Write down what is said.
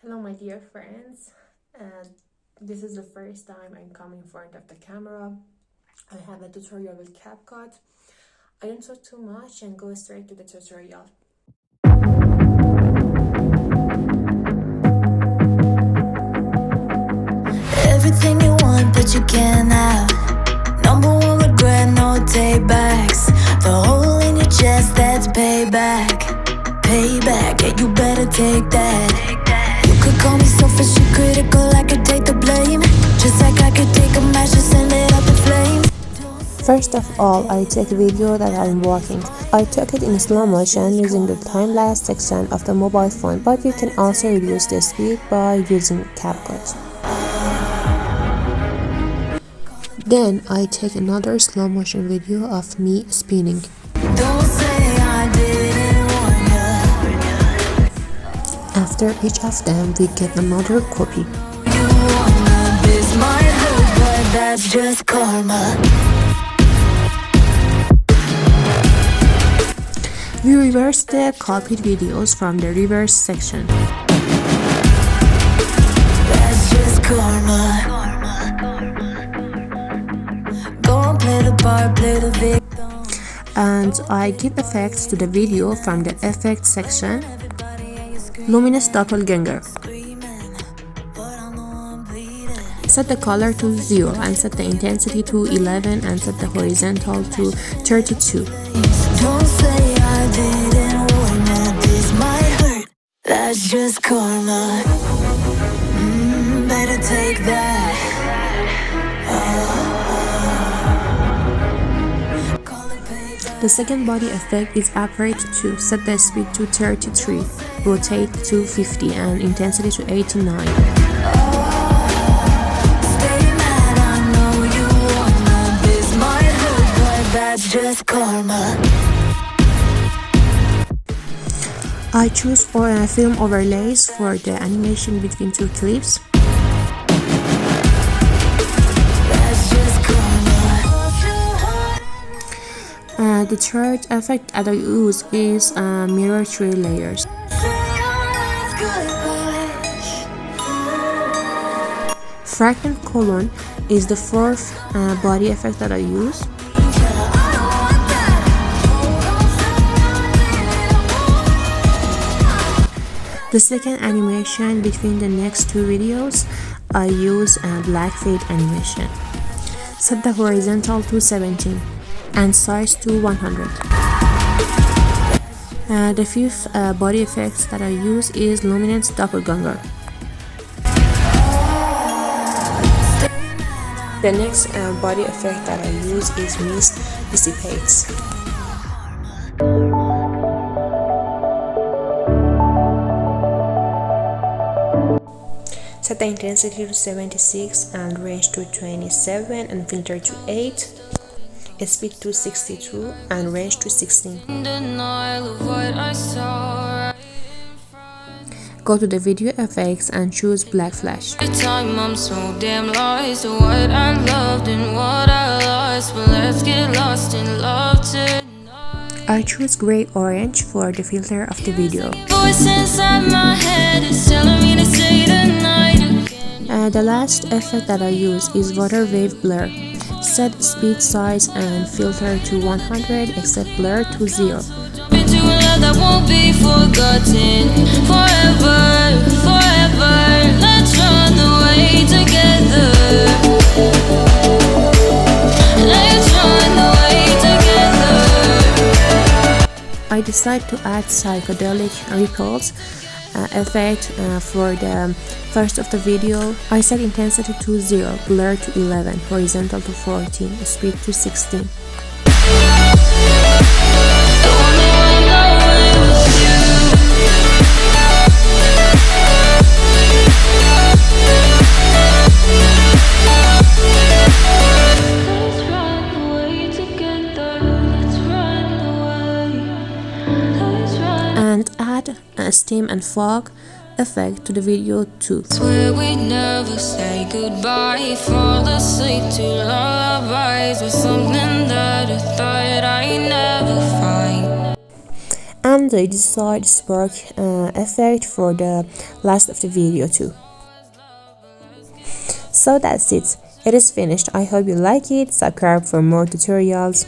Hello my dear friends, this is the first time I'm coming in front of the camera. I have a tutorial with Capcut. I don't talk too much and go straight to the tutorial. Everything you want but you can't have. Number one regret, no taybacks. The hole in your chest, that's payback. Payback, yeah, you better take that. You could call me selfish and critical, I could take the blame. Just like I could take a match and send it up in flames. First of all, I take a video that I'm walking. I took it in slow motion using the time-lapse section of the mobile phone, but you can also reduce the speed by using Capcut. Then I take another slow motion video of me spinning. Don't say I didn't warn ya. After each of them, we get another copy. You wanna this might hurt, but that's just karma. We reverse the copied videos from the reverse section. That's just karma. Go and play the part, play the victim. And I give effects to the video from the effects section. Luminous doppelganger. Set the color to 0 and set the intensity to 11 and set the horizontal to 32. Don't say I didn't warn ya, this might hurt. That's just karma. Better take that. The second body effect is upright 2. Set the speed to 33, rotate to 50 and intensity to 89. Stay mad, I know you wanna. This might hurt, but that's just karma. I choose film overlays for the animation between two clips. That's just karma. The third effect that I use is mirror 3 layers. Fragment colon is the fourth body effect that I use. The second animation between the next two videos, I use black fade animation. Set the horizontal to 17 and size to 100. The fifth body effects that I use is luminance doppelganger. The next body effect that I use is mist dissipates. Set the intensity to 76 and range to 27 and filter to 8, speed to 62 and range to 16. Go to the video effects and choose black flash. Every time I'm so damn lost to what I loved and what I lost, but let's get lost in love tonight. I choose gray orange for the filter of the video. Voice inside my head is telling me to say tonight again. The last effect that I use is water wave blur. Set speed, size and filter to 100 except blur to 0. Into a love that won't be forgotten forever, forever. Let's run away together. Let's run away together. I decide to add psychedelic ripples effect for the first of the video. I set intensity to 0, blur to 11, horizontal to 14, speed to 16. And add a steam and fog effect to the video too. Swear we never say goodbye. Fall asleep to lullabies with something that I thought I'd never find. And and I decided to spark effect for the last of the video too. So that's it. It is finished. I hope you like it. Subscribe for more tutorials.